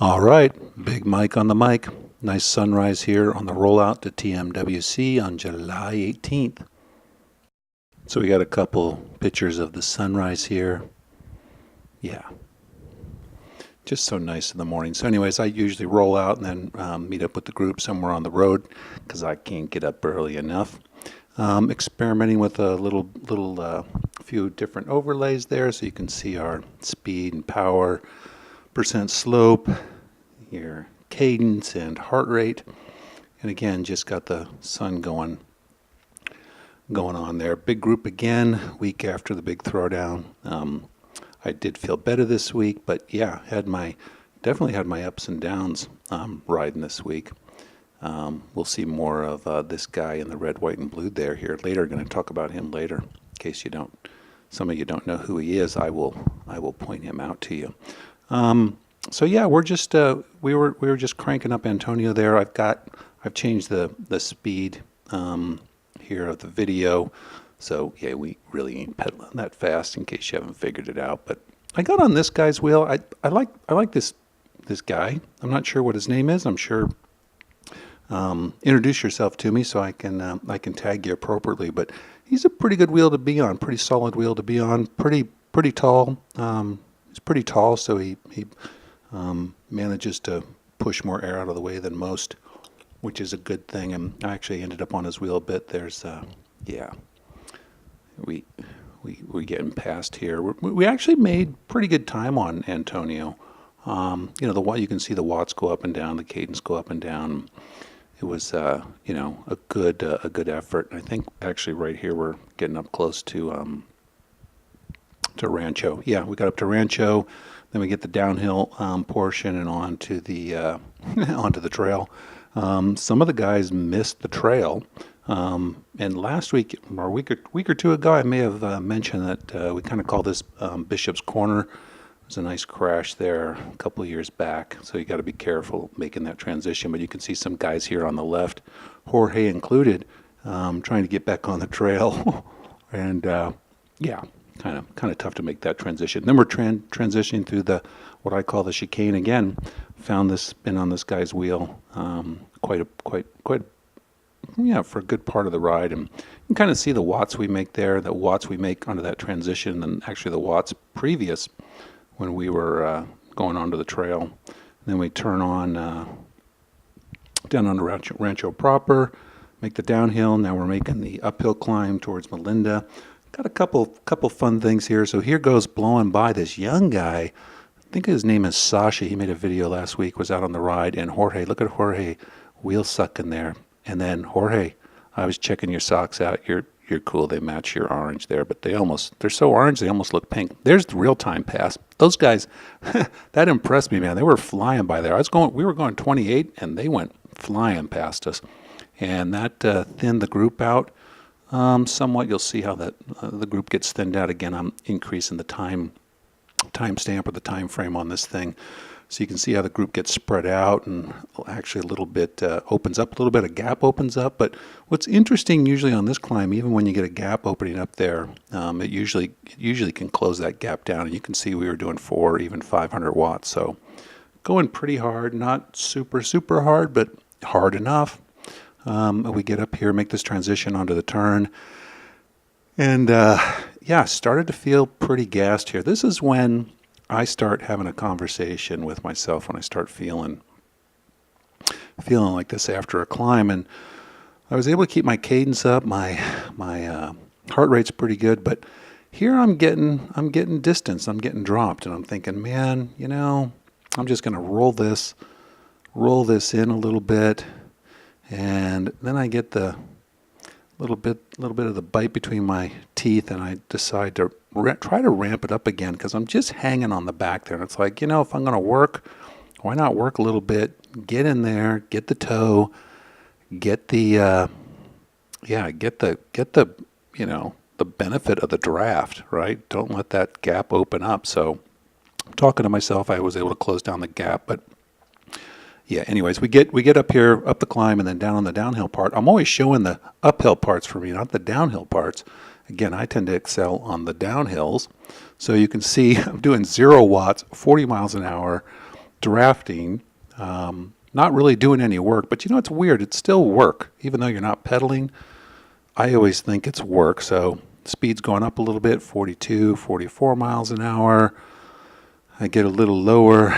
All right, Big Mike on the mic. Nice sunrise here on the rollout to TMWC on July 18th. So we got a couple pictures of the sunrise here. Yeah, just so nice in the morning. So anyways, I usually roll out and then meet up with the group somewhere on the road because I can't get up early enough. Experimenting with a few different overlays there so you can see our speed and power, percent slope, your cadence and heart rate. And again, just got the sun going on there. Big group again, week after the big throwdown. I did feel better this week, but yeah, definitely had my ups and downs riding this week. We'll see more of this guy in the red, white, and blue there here later. Going to talk about him later. In case some of you don't know who he is, I will point him out to you. So yeah, we're just we were just cranking up Antonio there. I've changed the speed here of the video. So yeah, we really ain't pedaling that fast in case you haven't figured it out. But I got on this guy's wheel. I like this guy. I'm not sure what his name is. I'm sure. Introduce yourself to me so I can tag you appropriately. But he's a pretty good wheel to be on. Pretty solid wheel to be on. Pretty tall. He's pretty tall, so he manages to push more air out of the way than most, which is a good thing. And I actually ended up on his wheel a bit. There's yeah. We're getting past here. We actually made pretty good time on Antonio. You can see the watts go up and down, the cadence go up and down. It was a good effort. I think actually right here we're getting up close to Rancho. Yeah, we got up to Rancho, then we get the downhill portion and onto the onto the trail. Some of the guys missed the trail. And last week, or a week or two ago, I may have mentioned that we kind of call this Bishop's Corner. There's a nice crash there a couple of years back, so you got to be careful making that transition. But you can see some guys here on the left, Jorge included, trying to get back on the trail, and yeah, kind of tough to make that transition. Then we're transitioning through what I call the chicane again. Been on this guy's wheel quite for a good part of the ride, and you can kind of see the watts we make there, the watts we make onto that transition, and actually the watts previous when we were going onto the trail. And then we turn on down onto Rancho proper, make the downhill. Now we're making the uphill climb towards Melinda. Got a couple fun things here. So here goes blowing by this young guy. I think his name is Sasha. He made a video last week, was out on the ride, and Jorge, look at Jorge wheel sucking there. And then Jorge, I was checking your socks out. You're cool. They match your orange there, but they're so orange they almost look pink. There's the real time pass. Those guys, that impressed me, man. They were flying by there. We were going 28, and they went flying past us, and that thinned the group out somewhat. You'll see how that the group gets thinned out again. I'm increasing the time stamp or the time frame on this thing. So you can see how the group gets spread out and actually a little bit opens up, a little bit of gap opens up. But what's interesting usually on this climb, even when you get a gap opening up there, it usually can close that gap down. And you can see we were doing 4, even 500 watts. So going pretty hard, not super hard, but hard enough. We get up here, make this transition onto the turn. And started to feel pretty gassed here. This is when I start having a conversation with myself, when I start feeling like this after a climb. And I was able to keep my cadence up, my heart rate's pretty good, but here I'm getting distance, I'm getting dropped, and I'm thinking, man, I'm just going to roll this in a little bit, and then I get the little bit of the bite between my teeth, and I decide to try to ramp it up again because I'm just hanging on the back there. And it's like, if I'm going to work, why not work a little bit, get in there, get the toe, get the the benefit of the draft, right? Don't let that gap open up. So I'm talking to myself, I was able to close down the gap, but yeah, anyways, we get up here, up the climb, and then down on the downhill part. I'm always showing the uphill parts for me, not the downhill parts. Again, I tend to excel on the downhills. So you can see I'm doing 0 watts, 40 miles an hour, drafting, not really doing any work. But it's weird. It's still work. Even though you're not pedaling, I always think it's work. So speed's going up a little bit, 42, 44 miles an hour. I get a little lower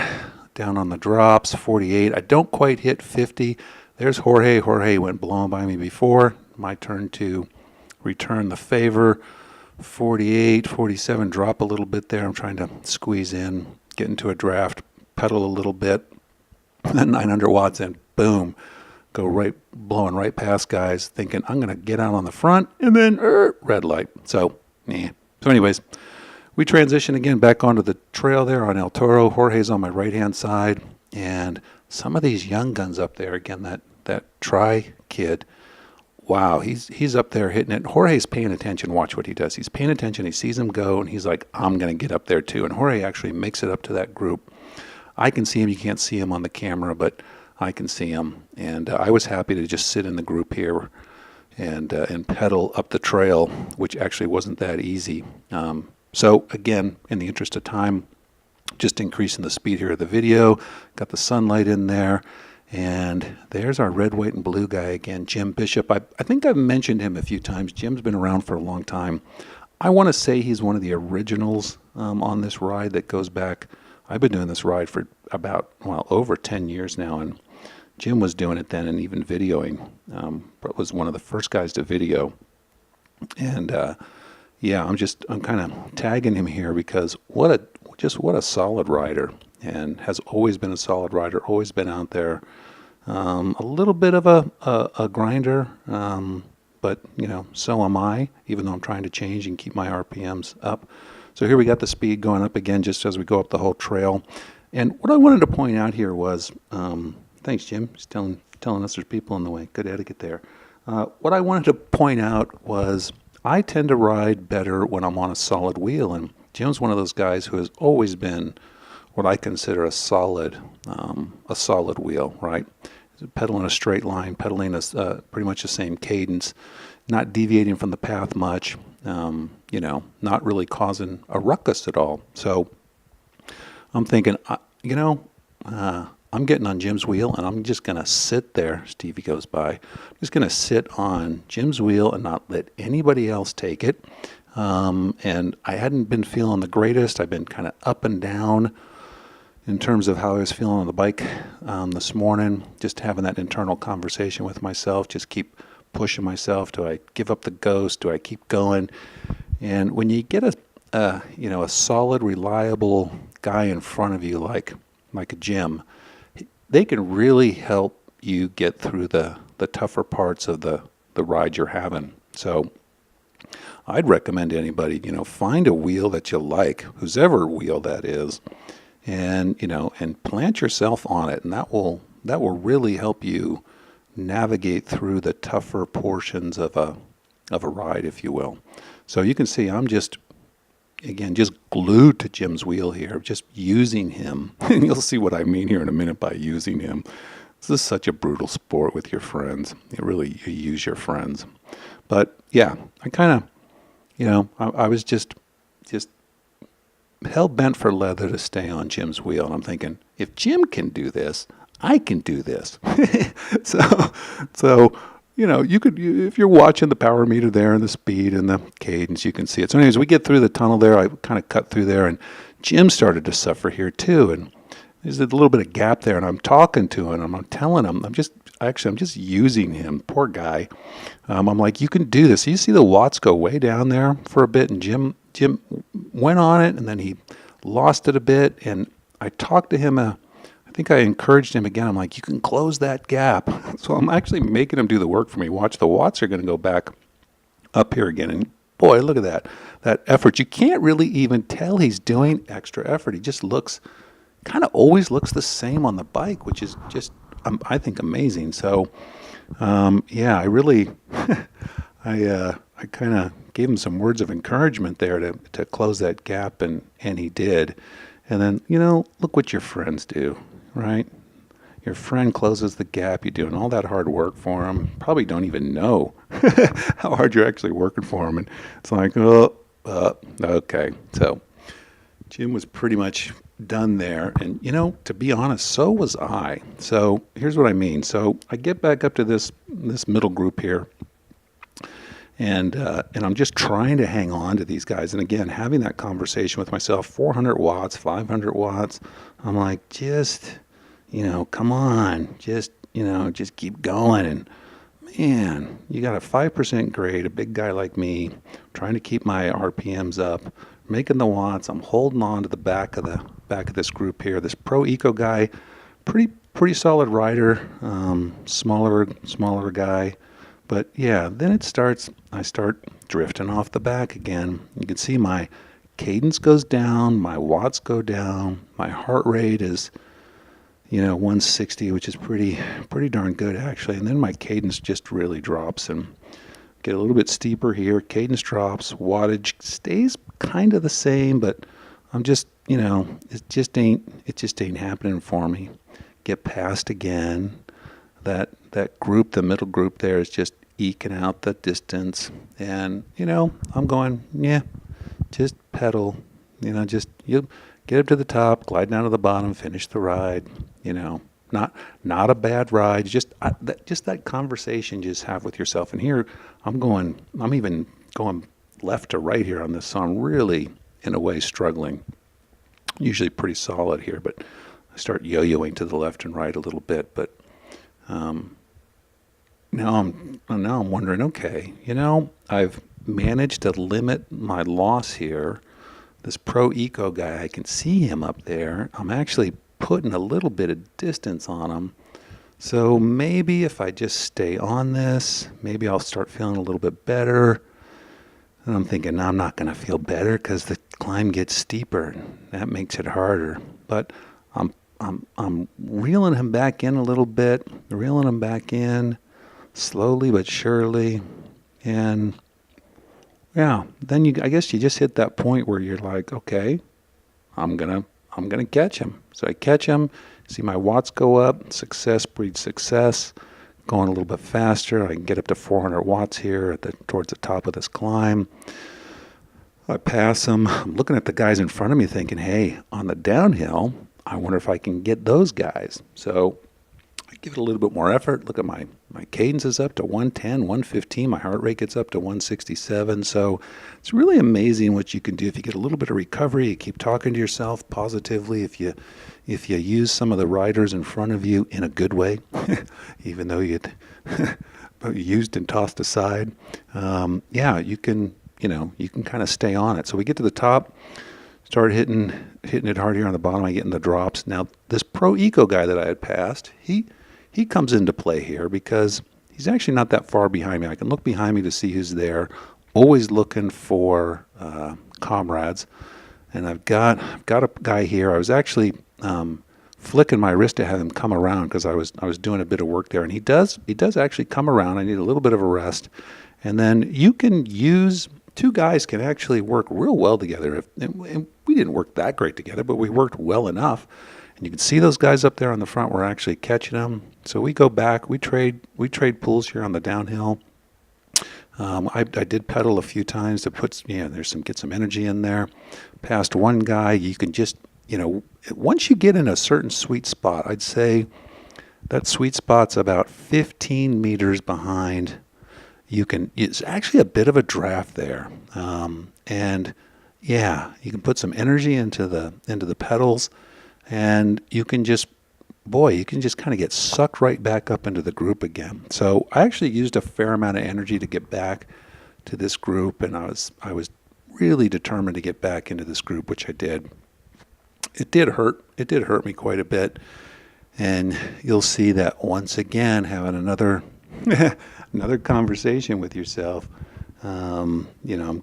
down on the drops, 48. I don't quite hit 50. There's Jorge. Jorge went blowing by me before. My turn to return the favor. 48, 47, drop a little bit there. I'm trying to squeeze in, get into a draft, pedal a little bit. Then 900 watts and boom, go right, blowing right past guys, thinking I'm going to get out on the front, and then red light. So, So anyways, we transition again back onto the trail there on El Toro. Jorge's on my right-hand side, and some of these young guns up there, again, that Tri kid, wow, he's up there hitting it. Jorge's paying attention. Watch what he does. He's paying attention. He sees him go, and he's like, I'm going to get up there too. And Jorge actually makes it up to that group. I can see him. You can't see him on the camera, but I can see him. And I was happy to just sit in the group here and pedal up the trail, which actually wasn't that easy. So again, in the interest of time, just increasing the speed here of the video. Got the sunlight in there. And there's our red, white, and blue guy again, Jim Bishop. I think I've mentioned him a few times. Jim's been around for a long time. I want to say he's one of the originals on this ride that goes back. I've been doing this ride for about, over 10 years now, and Jim was doing it then and even videoing. But was one of the first guys to video. And I'm kind of tagging him here because what a solid rider, and has always been a solid rider, always been out there. A little bit of a grinder, but so am I, even though I'm trying to change and keep my RPMs up. So here we got the speed going up again just as we go up the whole trail. And what I wanted to point out here was, thanks Jim, he's telling us there's people in the way. Good etiquette there. What I wanted to point out was I tend to ride better when I'm on a solid wheel, and Jim's one of those guys who has always been what I consider a solid wheel, right? Pedaling a straight line, pedaling pretty much the same cadence, not deviating from the path much, not really causing a ruckus at all. So I'm thinking, I'm getting on Jim's wheel, and I'm just going to sit there. Stevie goes by. I'm just going to sit on Jim's wheel and not let anybody else take it. And I hadn't been feeling the greatest. I've been kind of up and down in terms of how I was feeling on the bike this morning, just having that internal conversation with myself, just keep pushing myself. Do I give up the ghost? Do I keep going? And when you get a solid, reliable guy in front of you like a Jim, they can really help you get through the tougher parts of the ride you're having. So I'd recommend to anybody, find a wheel that you like, whosever wheel that is, and plant yourself on it, and that will really help you navigate through the tougher portions of a ride, if you will. So you can see I'm just glued to Jim's wheel here, just using him. And you'll see what I mean here in a minute by using him. This is such a brutal sport with your friends. You use your friends. But yeah, I kind of, I was just hell-bent for leather to stay on Jim's wheel. And I'm thinking, if Jim can do this, I can do this. So you could, if you're watching the power meter there and the speed and the cadence, you can see it. So anyways, we get through the tunnel there. I kind of cut through there, and Jim started to suffer here too. And there's a little bit of gap there, and I'm talking to him, and I'm telling him, I'm just using him. Poor guy. I'm like, you can do this. You see the watts go way down there for a bit, and Jim went on it, and then he lost it a bit, and I talked to him. I think I encouraged him again. I'm like, you can close that gap. So I'm actually making him do the work for me. Watch, the watts are going to go back up here again. And boy, look at that effort. You can't really even tell he's doing extra effort. He just kind of always looks the same on the bike, which is just, I think, amazing. So, I really, I kind of gave him some words of encouragement there to close that gap, and he did. And then, look what your friends do, right? Your friend closes the gap. You're doing all that hard work for him. Probably don't even know how hard you're actually working for him. And it's like, okay. So Jim was pretty much done there. And, to be honest, so was I. So here's what I mean. So I get back up to this middle group here, and I'm just trying to hang on to these guys. And again, having that conversation with myself, 400 watts, 500 watts, I'm like, just, come on, just keep going. And man, you got a 5% grade, a big guy like me, trying to keep my RPMs up, making the watts. I'm holding on to the back of this group here. This Pro Eco guy, pretty solid rider, smaller guy. But yeah, then I start drifting off the back again. You can see my cadence goes down, my watts go down, my heart rate is, 160, which is pretty darn good actually. And then my cadence just really drops and get a little bit steeper here. Cadence drops, wattage stays kind of the same, but I'm just, it just ain't happening for me. Get past again. That group, the middle group there, is just eking out the distance. And, I'm going, yeah, just pedal, just you get up to the top, glide down to the bottom, finish the ride, not a bad ride. Just that conversation you just have with yourself. And here I'm even going left to right here on this. So I'm really, in a way, struggling. Usually pretty solid here, but I start yo-yoing to the left and right a little bit. But now I'm wondering, okay, I've managed to limit my loss here. This Pro Eco guy, I can see him up there. I'm actually putting a little bit of distance on him. So maybe if I just stay on this, maybe I'll start feeling a little bit better. And I'm thinking, no, I'm not going to feel better because the climb gets steeper. And that makes it harder. But I'm reeling him back in a little bit, reeling him back in slowly but surely. And yeah, then I guess you just hit that point where you're like, okay, I'm gonna catch him. So I catch him, see my watts go up, success breeds success, going a little bit faster. I can get up to 400 watts here towards the top of this climb. I pass him. I'm looking at the guys in front of me thinking, hey, on the downhill, I wonder if I can get those guys. So I give it a little bit more effort. Look at my cadence is up to 110, 115. My heart rate gets up to 167. So it's really amazing what you can do if you get a little bit of recovery. You keep talking to yourself positively. If you use some of the riders in front of you in a good way, even though you used and tossed aside, you can kind of stay on it. So we get to the top. Start hitting it hard here on the bottom. I get in the drops. Now, this Pro Eco guy that I had passed, he comes into play here because he's actually not that far behind me. I can look behind me to see who's there. Always looking for comrades. And I've got a guy here. I was actually flicking my wrist to have him come around because I was doing a bit of work there. And he does actually come around. I need a little bit of a rest. And then you can use... Two guys can actually work real well together. And we didn't work that great together, but we worked well enough. And you can see those guys up there on the front. We're actually catching them. So we go back. We trade pulls here on the downhill. I did pedal a few times to get some energy in there. Past one guy, you can just once you get in a certain sweet spot, I'd say that sweet spot's about 15 meters behind. It's actually a bit of a draft there. And yeah, you can put some energy into the pedals and you can just kind of get sucked right back up into the group again. So I actually used a fair amount of energy to get back to this group, and I was really determined to get back into this group, which I did. It did hurt me quite a bit. And you'll see that once again, having another conversation with yourself. I'm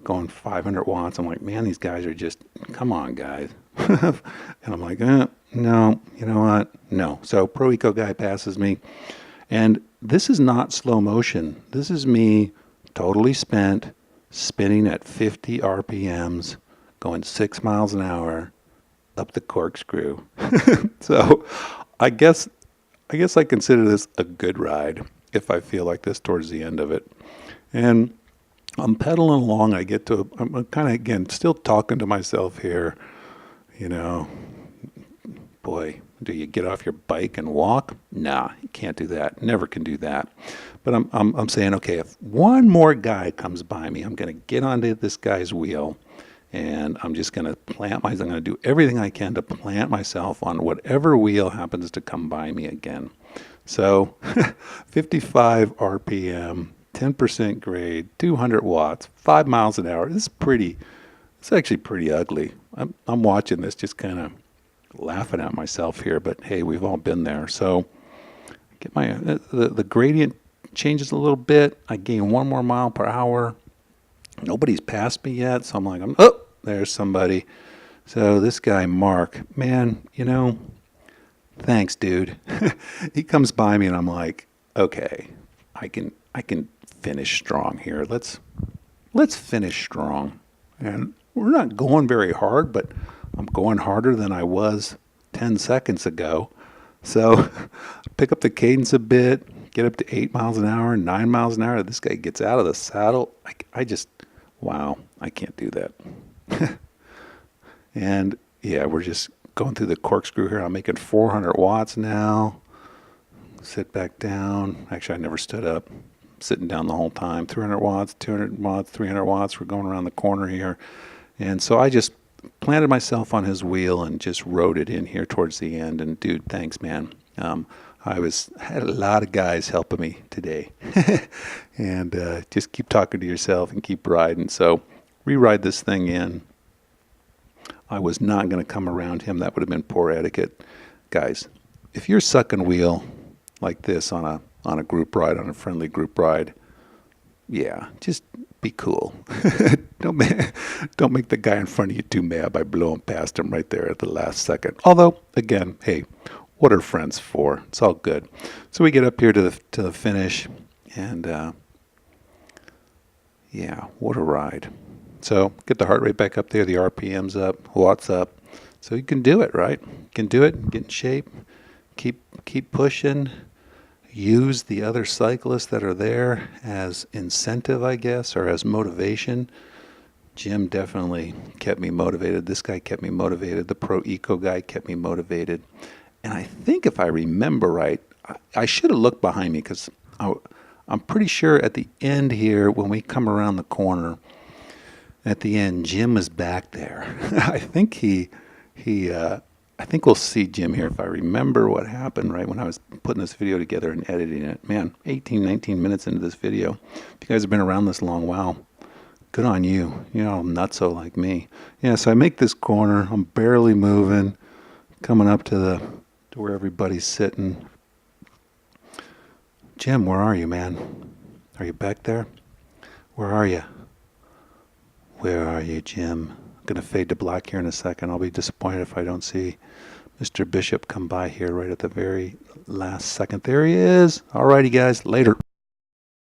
going 500 watts. I'm like, man, these guys are just, come on, guys. And I'm like, no, you know what? No. So Pro Eco guy passes me. And this is not slow motion. This is me totally spent, spinning at 50 RPMs, going 6 miles an hour up the corkscrew. So I guess I consider this a good ride if I feel like this towards the end of it. And I'm pedaling along. I'm kind of, again, still talking to myself here. you know, boy, do you get off your bike and walk? Nah, you can't do that. Never can do that. But I'm saying, okay, if one more guy comes by me, I'm going to get onto this guy's wheel, and I'm just going to I'm going to do everything I can to plant myself on whatever wheel happens to come by me again. So 55 RPM, 10% grade, 200 watts, 5 miles an hour. It's actually pretty ugly. I'm watching this just kind of laughing at myself here, but hey, we've all been there. So get the gradient changes a little bit. I gain 1 more mile per hour. Nobody's passed me yet, so I'm like, oh, there's somebody. So this guy, Mark, man, thanks, dude. He comes by me and I'm like, okay, I can finish strong here. Let's finish strong. And we're not going very hard, but I'm going harder than I was 10 seconds ago. So pick up the cadence a bit, get up to 8 miles an hour, 9 miles an hour. This guy gets out of the saddle. Wow, I can't do that. And yeah, we're just going through the corkscrew here. I'm making 400 watts now. Sit back down. Actually, I never stood up. Sitting down the whole time. 300 watts, 200 watts, 300 watts. We're going around the corner here. And so I just planted myself on his wheel and just rode it in here towards the end. And dude, thanks, man. I had a lot of guys helping me today. And just keep talking to yourself and keep riding. So re-ride this thing in. I was not going to come around him. That would have been poor etiquette. Guys, if you're sucking wheel like this on a group ride, on a friendly group ride, yeah, just be cool. Don't make the guy in front of you too mad by blowing past him right there at the last second. Although, again, hey, what are friends for? It's all good. So we get up here to the finish, and yeah, what a ride. So get the heart rate back up there, the RPM's up, watts up. So you can do it, right? You can do it, get in shape, keep pushing. Use the other cyclists that are there as incentive, I guess, or as motivation. Jim definitely kept me motivated. This guy kept me motivated. The Pro Eco guy kept me motivated. And I think if I remember right, I should have looked behind me, because I'm pretty sure at the end here, when we come around the corner, at the end, Jim is back there. I think I think we'll see Jim here if I remember what happened right when I was putting this video together and editing it. Man, 18, 19 minutes into this video. If you guys have been around this long, wow, good on you. You're all nutso like me. Yeah, so I make this corner. I'm barely moving, coming up to where everybody's sitting. Jim, where are you, man? Are you back there? Where are you? Where are you, Jim? I'm going to fade to black here in a second. I'll be disappointed if I don't see Mr. Bishop come by here right at the very last second. There he is. All righty, guys. Later.